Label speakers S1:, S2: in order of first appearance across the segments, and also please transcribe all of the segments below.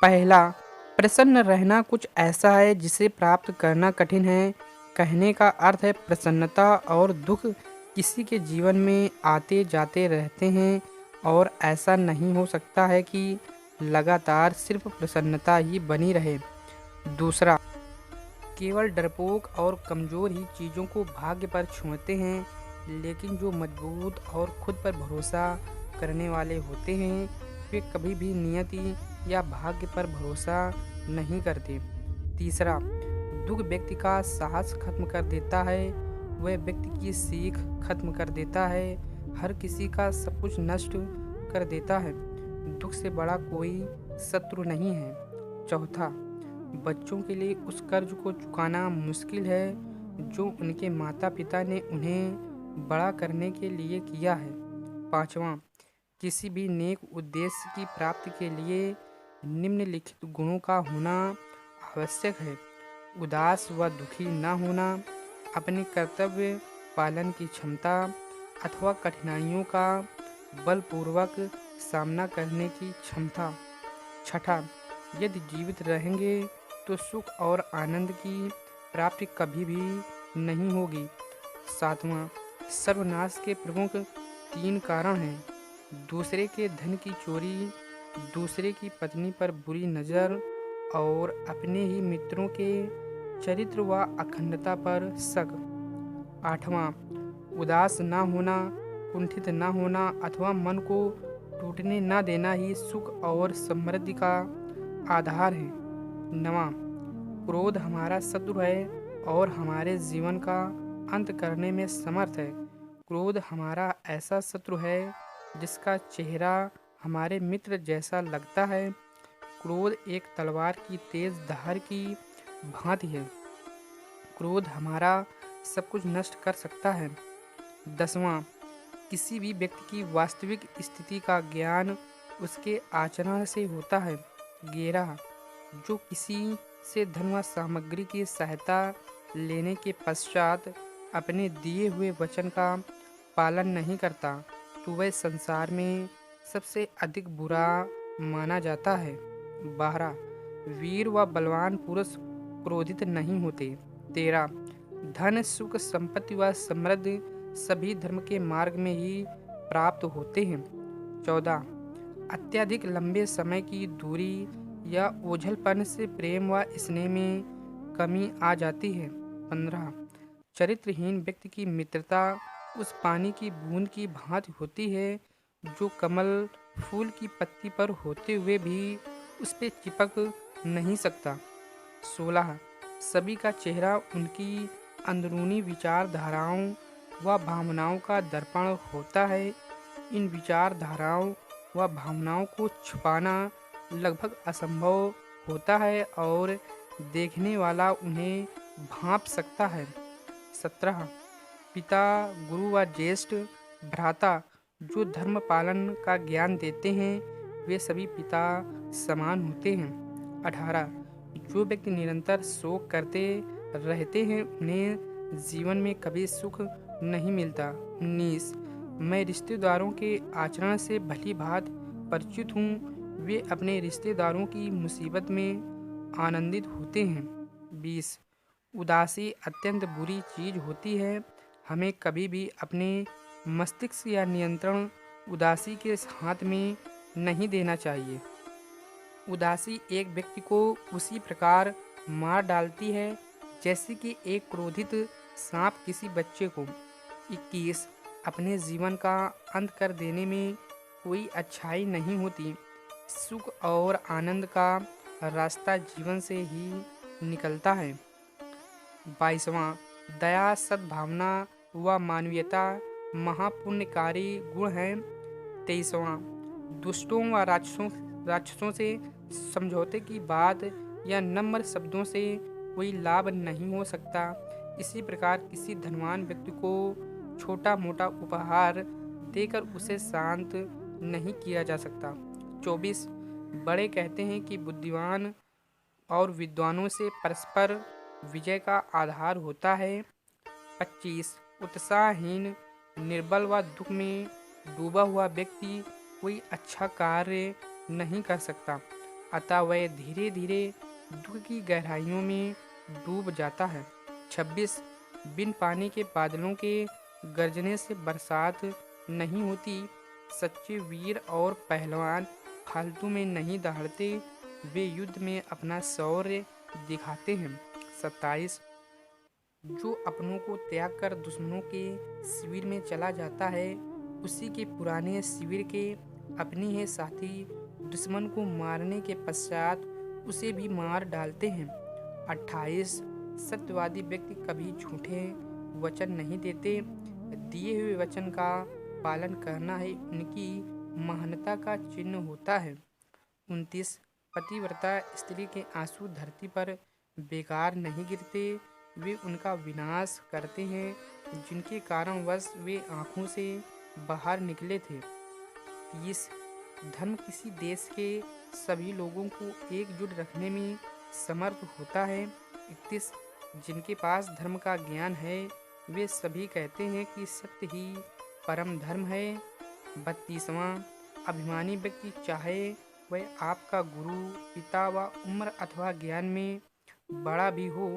S1: पहला, प्रसन्न रहना कुछ ऐसा है जिसे प्राप्त करना कठिन है। कहने का अर्थ है प्रसन्नता और दुख किसी के जीवन में आते जाते रहते हैं और ऐसा नहीं हो सकता है कि लगातार सिर्फ प्रसन्नता ही बनी रहे। दूसरा, केवल डरपोक और कमज़ोर ही चीज़ों को भाग्य पर छोड़ते हैं, लेकिन जो मजबूत और खुद पर भरोसा करने वाले होते हैं वे कभी भी नियति या भाग्य पर भरोसा नहीं करते। तीसरा, दुख व्यक्ति का साहस खत्म कर देता है, वह व्यक्ति की सीख खत्म कर देता है, हर किसी का सब कुछ नष्ट कर देता है। दुख से बड़ा कोई शत्रु नहीं है। चौथा, बच्चों के लिए उस कर्ज को चुकाना मुश्किल है जो उनके माता पिता ने उन्हें बड़ा करने के लिए किया है। पांचवा, किसी भी नेक उद्देश्य की प्राप्ति के लिए निम्नलिखित गुणों का होना आवश्यक है। उदास व दुखी न होना, अपने कर्तव्य पालन की क्षमता अथवा कठिनाइयों का बलपूर्वक सामना करने की क्षमता। छठा, यदि जीवित रहेंगे तो सुख और आनंद की प्राप्ति कभी भी नहीं होगी। सातवां, सर्वनाश के प्रमुख 3 कारण हैं: दूसरे के धन की चोरी, दूसरे की पत्नी पर बुरी नज़र और अपने ही मित्रों के चरित्र व अखंडता पर शक। आठवां, उदास ना होना, कुंठित ना होना अथवा मन को टूटने ना देना ही सुख और समृद्धि का आधार है। नवां, क्रोध हमारा शत्रु है और हमारे जीवन का अंत करने में समर्थ है। क्रोध हमारा ऐसा शत्रु है जिसका चेहरा हमारे मित्र जैसा लगता है। क्रोध एक तलवार की तेज धार की भांति है। क्रोध हमारा सब कुछ नष्ट कर सकता है। 10वां, किसी भी व्यक्ति की वास्तविक स्थिति का ज्ञान उसके आचरण से होता है। 11, जो किसी से धन व सामग्री की सहायता लेने के पश्चात अपने दिए हुए वचन का पालन नहीं करता तो वह संसार में सबसे अधिक बुरा माना जाता है। 12, वीर व बलवान पुरुष क्रोधित नहीं होते। 13, धन सुख संपत्ति व समृद्धि सभी धर्म के मार्ग में ही प्राप्त होते हैं। 14, अत्यधिक लंबे समय की दूरी या ओझलपन से प्रेम व स्नेह में कमी आ जाती है। 15, चरित्रहीन व्यक्ति की मित्रता उस पानी की बूंद की भांति होती है जो कमल फूल की पत्ती पर होते हुए भी उस पे चिपक नहीं सकता। 16, सभी का चेहरा उनकी अंदरूनी विचारधाराओं व भावनाओं का दर्पण होता है। इन विचारधाराओं व भावनाओं को छुपाना लगभग असंभव होता है और देखने वाला उन्हें भांप सकता है। 17, पिता, गुरु व ज्येष्ठ भ्राता जो धर्म पालन का ज्ञान देते हैं वे सभी पिता समान होते हैं। 18, जो व्यक्ति निरंतर शोक करते रहते हैं उन्हें जीवन में कभी सुख नहीं मिलता। 19, मैं रिश्तेदारों के आचरण से भली भांत परिचित हूँ, वे अपने रिश्तेदारों की मुसीबत में आनंदित होते हैं। 20, उदासी अत्यंत बुरी चीज़ होती है, हमें कभी भी अपने मस्तिष्क या नियंत्रण उदासी के हाथ में नहीं देना चाहिए। उदासी एक व्यक्ति को उसी प्रकार मार डालती है जैसे कि एक क्रोधित सांप किसी बच्चे को। 21, अपने जीवन का अंत कर देने में कोई अच्छाई नहीं होती। सुख और आनंद का रास्ता जीवन से ही निकलता है। 22वां, दया, सद्भावना व मानवीयता महापुण्यकारी गुण हैं। 23वां, दुष्टों व राक्षसों से समझौते की बात या नम्र शब्दों से कोई लाभ नहीं हो सकता। इसी प्रकार किसी धनवान व्यक्ति को छोटा मोटा उपहार देकर उसे शांत नहीं किया जा सकता। 24, बड़े कहते हैं कि बुद्धिमान और विद्वानों से परस्पर विजय का आधार होता है। 25, उत्साहहीन, निर्बल व दुख में डूबा हुआ व्यक्ति कोई अच्छा कार्य नहीं कर सकता। अतः वह धीरे धीरे दुख की गहराइयों में डूब जाता है। 26 बिन पानी के बादलों के गरजने से बरसात नहीं होती। सच्चे वीर और पहलवान फालतू में नहीं दहाड़ते, वे युद्ध में अपना शौर्य दिखाते हैं। 27 जो अपनों को त्याग कर दुश्मनों के शिविर में चला जाता है, उसी के पुराने शिविर के अपने ही साथी दुश्मन को मारने के पश्चात उसे भी मार डालते हैं। 28 सत्यवादी व्यक्ति कभी झूठे वचन नहीं देते, दिए हुए वचन का पालन करना ही उनकी महानता का चिन्ह होता है। 29 पतिव्रता स्त्री के आंसू धरती पर बेकार नहीं गिरते, वे उनका विनाश करते हैं जिनके कारणवश वे आँखों से बाहर निकले थे। 30 धर्म किसी देश के सभी लोगों को एकजुट रखने में समर्थ होता है। 31 जिनके पास धर्म का ज्ञान है, वे सभी कहते हैं कि सत्य ही परम धर्म है। 32वां अभिमानी व्यक्ति, चाहे वह आपका गुरु, पिता व उम्र अथवा ज्ञान में बड़ा भी हो,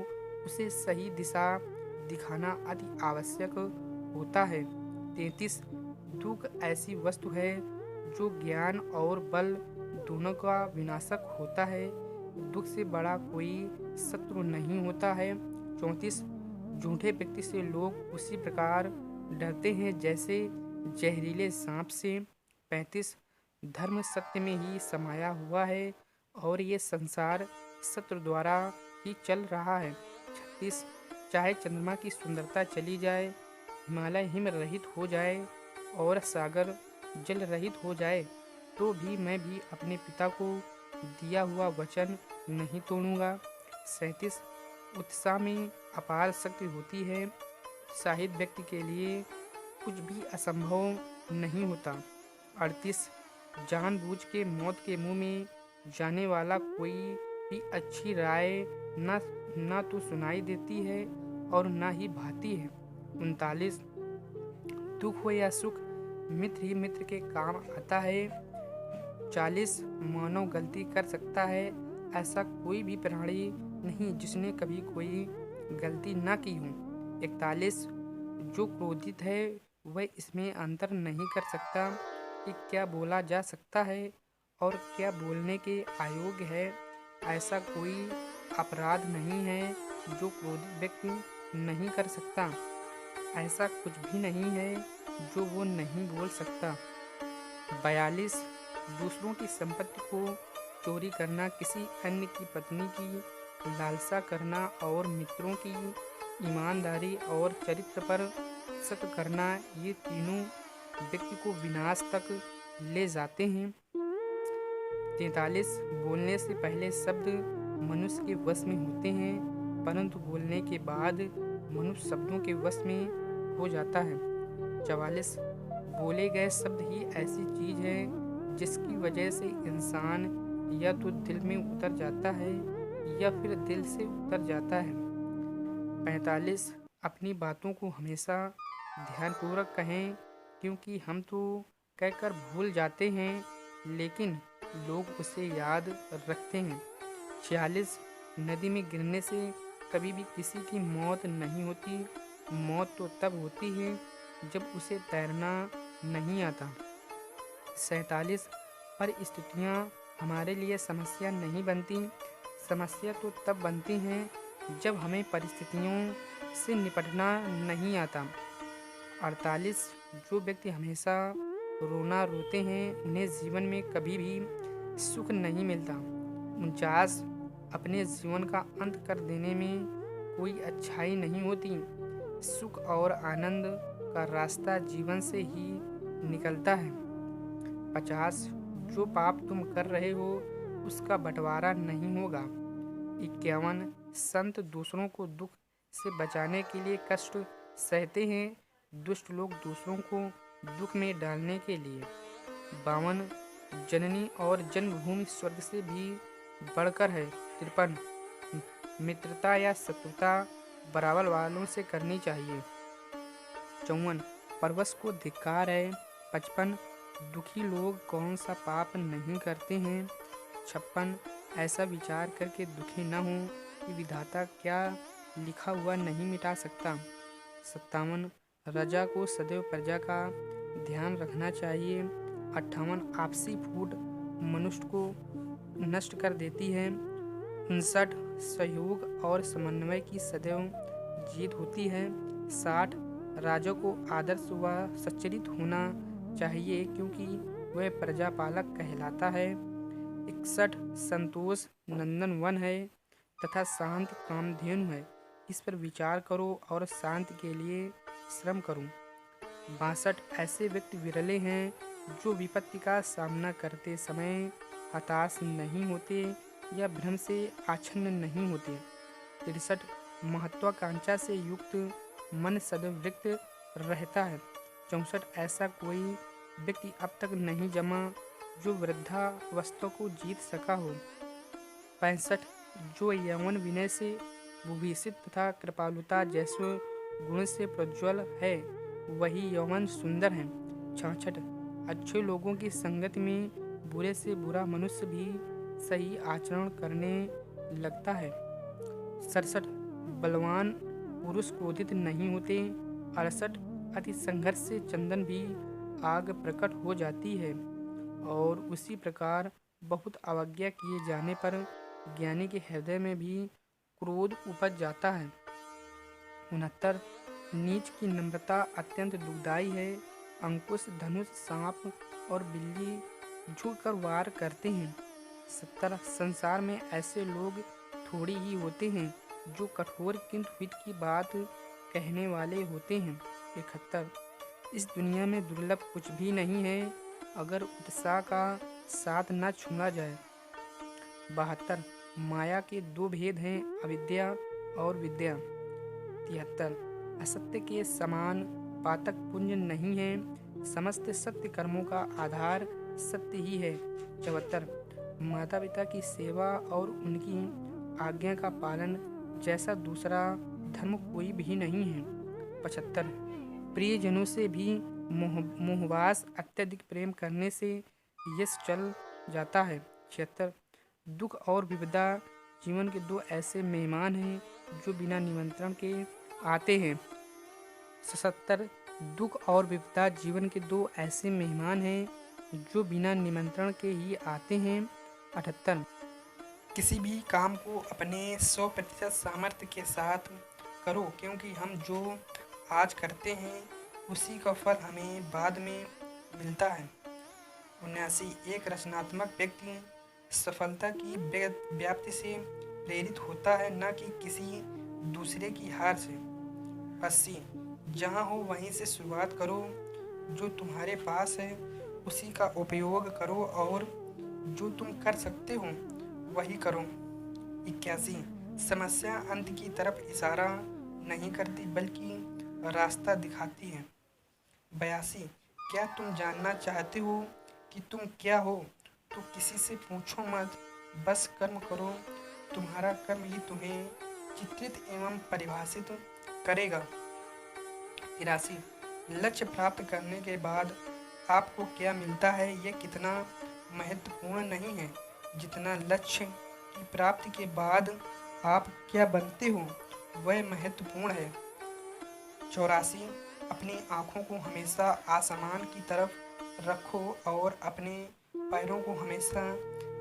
S1: उसे सही दिशा दिखाना अति आवश्यक होता है। 33 दुख ऐसी वस्तु है जो ज्ञान और बल दोनों का विनाशक होता है। दुख से बड़ा कोई शत्रु नहीं होता है। 34 झूठे व्यक्ति से लोग उसी प्रकार डरते हैं जैसे जहरीले सांप से। 35 धर्म सत्य में ही समाया हुआ है और ये संसार सत्य द्वारा ही चल रहा है। 36 चाहे चंद्रमा की सुंदरता चली जाए, हिमालय हिम रहित हो जाए और सागर जल रहित हो जाए, तो भी मैं भी अपने पिता को दिया हुआ वचन नहीं तोड़ूंगा। 37 उत्साह में अपार शक्ति होती है, उत्साहित व्यक्ति के लिए कुछ भी असंभव नहीं होता। 38 जानबूझ के मौत के मुंह में जाने वाला कोई भी अच्छी राय ना तो सुनाई देती है और ना ही भाती है। 39 दुख हो या सुख, मित्र ही मित्र के काम आता है। 40 मानव गलती कर सकता है, ऐसा कोई भी प्राणी नहीं जिसने कभी कोई गलती ना की हो। 41 जो क्रोधित है वह इसमें अंतर नहीं कर सकता कि क्या बोला जा सकता है और क्या बोलने के अयोग्य है। ऐसा कोई अपराध नहीं है जो क्रोधित व्यक्ति नहीं कर सकता, ऐसा कुछ भी नहीं है जो वो नहीं बोल सकता। 42 दूसरों की संपत्ति को चोरी करना, किसी अन्य की पत्नी की लालसा करना और मित्रों की ईमानदारी और चरित्र पर शक करना, ये तीनों व्यक्ति को विनाश तक ले जाते हैं। 43 बोलने से पहले शब्द मनुष्य के वश में होते हैं, परंतु बोलने के बाद मनुष्य शब्दों के वश में हो जाता है। 44 बोले गए शब्द ही ऐसी चीज है जिसकी वजह से इंसान या तो दिल में उतर जाता है या फिर दिल से उतर जाता है। 45 अपनी बातों को हमेशा ध्यानपूर्वक कहें, क्योंकि हम तो कहकर भूल जाते हैं लेकिन लोग उसे याद रखते हैं। 46 नदी में गिरने से कभी भी किसी की मौत नहीं होती, मौत तो तब होती है जब उसे तैरना नहीं आता। 47 परिस्थितियाँ हमारे लिए समस्या नहीं बनती, समस्या तो तब बनती हैं जब हमें परिस्थितियों से निपटना नहीं आता। 48 जो व्यक्ति हमेशा रोना रोते हैं उन्हें जीवन में कभी भी सुख नहीं मिलता। 49 अपने जीवन का अंत कर देने में कोई अच्छाई नहीं होती, सुख और आनंद का रास्ता जीवन से ही निकलता है। 50 जो पाप तुम कर रहे हो उसका बंटवारा नहीं होगा। 51 संत दूसरों को दुख से बचाने के लिए कष्ट सहते हैं, दुष्ट लोग दूसरों को दुख में डालने के लिए। 52 जननी और जन्मभूमि स्वर्ग से भी बढ़कर है। 53 मित्रता या शत्रुता बराबर वालों से करनी चाहिए। 54 परवश को धिक्कार है। 55 दुखी लोग कौन सा पाप नहीं करते हैं। 56 ऐसा विचार करके दुखी न हो कि विधाता क्या लिखा हुआ नहीं मिटा सकता। 57 रजा को सदैव प्रजा का ध्यान रखना चाहिए। 58 आपसी फूट मनुष्य को नष्ट कर देती है। 59 सहयोग और समन्वय की सदैव जीत होती है। 60 राजा को आदर्श व सच्चरित होना चाहिए क्योंकि वह प्रजापालक कहलाता है। 61 संतोष नंदन वन है तथा शांत कामधेनु है। इस पर विचार करो और शांति के लिए श्रम करो। 62 ऐसे व्यक्ति विरले हैं जो विपत्ति का सामना करते समय हताश नहीं होते या भ्रम से आच्छन्न नहीं होते। 63 महत्वाकांक्षा से युक्त मन सदैव रिक्त रहता है। 64 ऐसा कोई व्यक्ति अब तक नहीं जमा जो वृद्धावस्था को जीत सका हो। 65 जो यौवन विनय से विभूषित तथा कृपालुता जैसे गुण से प्रज्वल है वही यौवन सुंदर है। 66 अच्छे लोगों की संगत में बुरे से बुरा मनुष्य भी सही आचरण करने लगता है। 67 बलवान पुरुष क्रोधित नहीं होते। 68 अति संघर्ष से चंदन भी आग प्रकट हो जाती है और उसी प्रकार बहुत अवज्ञा किए जाने पर ज्ञानी के हृदय में भी क्रोध उपज जाता है। 69 नीच की नम्रता अत्यंत दुखदायी है। अंकुश धनुष सांप और बिल्ली झुककर वार करते हैं। 70 संसार में ऐसे लोग थोड़ी ही होते हैं जो कठोर किंतु हित की बात कहने वाले होते हैं। 71 इस दुनिया में दुर्लभ कुछ भी नहीं है अगर उत्साह का साथ न छोड़ा जाए। 72 माया के दो भेद हैं, अविद्या और विद्या। 73 असत्य के समान पातक पुंज नहीं है। समस्त सत्य कर्मों का आधार सत्य ही है। 74 माता पिता की सेवा और उनकी आज्ञा का पालन जैसा दूसरा धर्म कोई भी नहीं है। 75 प्रियजनों से भी मोहवास अत्यधिक प्रेम करने से यश चल जाता है। 76 दुख और विपदा जीवन के दो ऐसे मेहमान हैं जो बिना निमंत्रण के आते हैं। 77 दुख और विपदा जीवन के दो ऐसे मेहमान हैं जो बिना निमंत्रण के ही आते हैं। 78 किसी भी काम को अपने 100% सामर्थ्य के साथ करो क्योंकि हम जो आज करते हैं उसी का फल हमें बाद में मिलता है। 79 एक रचनात्मक व्यक्ति सफलता की व्याप्ति से प्रेरित होता है न कि किसी दूसरे की हार से। 80 जहाँ हो वहीं से शुरुआत करो, जो तुम्हारे पास है उसी का उपयोग करो और जो तुम कर सकते हो वही करो। 81 समस्या अंत की तरफ इशारा नहीं करती बल्कि रास्ता दिखाती है। 82 क्या तुम जानना चाहते हो कि तुम क्या हो तो किसी से पूछो मत, बस कर्म करो, तुम्हारा कर्म ही तुम्हें चित्रित एवं परिभाषित करेगा। 83 लक्ष्य प्राप्त करने के बाद आपको क्या मिलता है यह कितना महत्वपूर्ण नहीं है जितना लक्ष्य की प्राप्ति के बाद आप क्या बनते हो वह महत्वपूर्ण है। 84 अपनी आँखों को हमेशा आसमान की तरफ रखो और अपने पैरों को हमेशा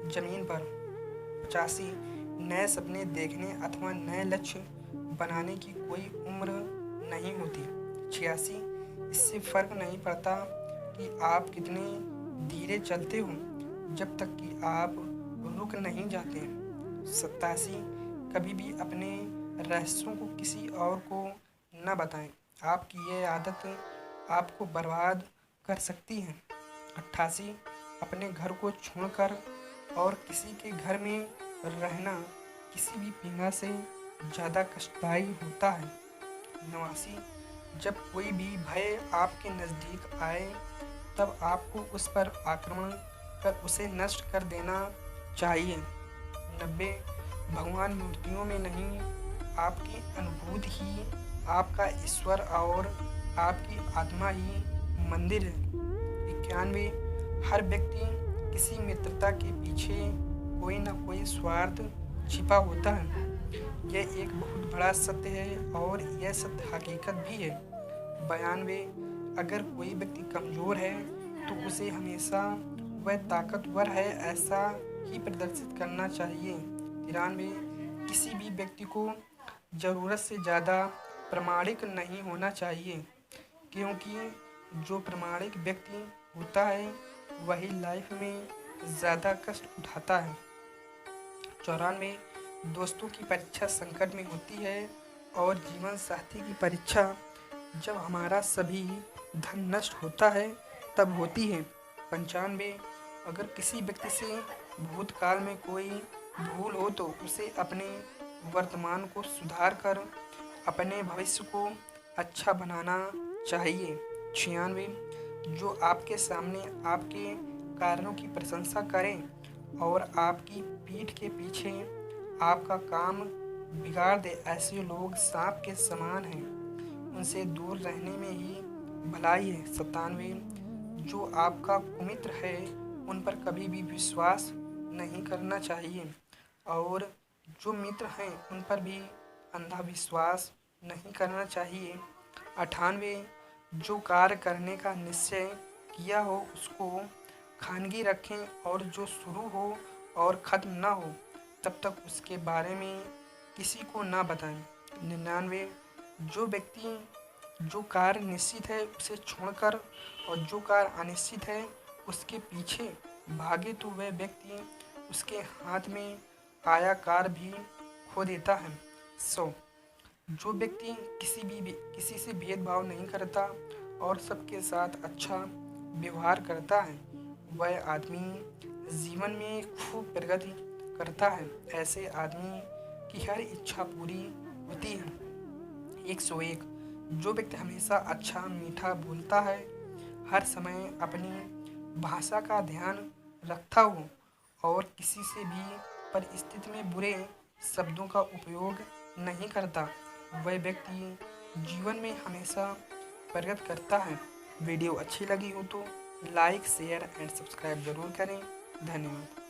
S1: जमीन पर। 85 नए सपने देखने अथवा नए लक्ष्य बनाने की कोई उम्र नहीं होती। 86 इससे फर्क नहीं पड़ता कि आप कितने धीरे चलते हो जब तक कि आप रुक नहीं जाते। 87 कभी भी अपने रहस्यों को किसी और को न बताएं, आपकी यह आदत आपको बर्बाद कर सकती है। 88 अपने घर को छोड़कर और किसी के घर में रहना किसी भी पीड़ा से ज़्यादा कष्टदायी होता है। 89 जब कोई भी भय आपके नज़दीक आए तब आपको उस पर आक्रमण कर उसे नष्ट कर देना चाहिए। 90 भगवान मूर्तियों में नहीं, आपकी अनुभूति ही आपका ईश्वर और आपकी आत्मा ही मंदिर है। 91 हर व्यक्ति किसी मित्रता के पीछे कोई ना कोई स्वार्थ छिपा होता है। यह एक बहुत बड़ा सत्य है और यह सत्य हकीकत भी है। 92 अगर कोई व्यक्ति कमज़ोर है तो उसे हमेशा वह ताकतवर है ऐसा ही प्रदर्शित करना चाहिए। 93 किसी भी व्यक्ति को ज़रूरत से ज़्यादा प्रामाणिक नहीं होना चाहिए, क्योंकि जो प्रामाणिक व्यक्ति होता है वही लाइफ में ज़्यादा कष्ट उठाता है। 94 दोस्तों की परीक्षा संकट में होती है और जीवन साथी की परीक्षा जब हमारा सभी धन नष्ट होता है तब होती है। 95 अगर किसी व्यक्ति से भूतकाल में कोई भूल हो तो उसे अपने वर्तमान को सुधार कर अपने भविष्य को अच्छा बनाना चाहिए। 96 जो आपके सामने आपके कार्यों की प्रशंसा करें और आपकी पीठ के पीछे आपका काम बिगाड़ दे, ऐसे लोग सांप के समान हैं, उनसे दूर रहने में ही भलाई है। 97 जो आपका कुमित्र है उन पर कभी भी विश्वास नहीं करना चाहिए और जो मित्र हैं उन पर भी अंधा विश्वास नहीं करना चाहिए। 98 जो कार्य करने का निश्चय किया हो उसको खानगी रखें और जो शुरू हो और ख़त्म ना हो तब तक उसके बारे में किसी को ना बताएं। 99 जो व्यक्ति जो कार्य निश्चित है उसे छोड़कर और जो कार्य अनिश्चित है उसके पीछे भागे तो वह व्यक्ति उसके हाथ में आया कार्य भी खो देता है। 100 जो व्यक्ति किसी से भेदभाव नहीं करता और सबके साथ अच्छा व्यवहार करता है वह आदमी जीवन में खूब प्रगति करता है। ऐसे आदमी की हर इच्छा पूरी होती है। 101 जो व्यक्ति हमेशा अच्छा मीठा बोलता है, हर समय अपनी भाषा का ध्यान रखता हो और किसी से भी परिस्थिति में बुरे शब्दों का उपयोग नहीं करता, वह व्यक्ति जीवन में हमेशा प्रगति करता है। वीडियो अच्छी लगी हो तो लाइक शेयर एंड सब्सक्राइब ज़रूर करें। धन्यवाद।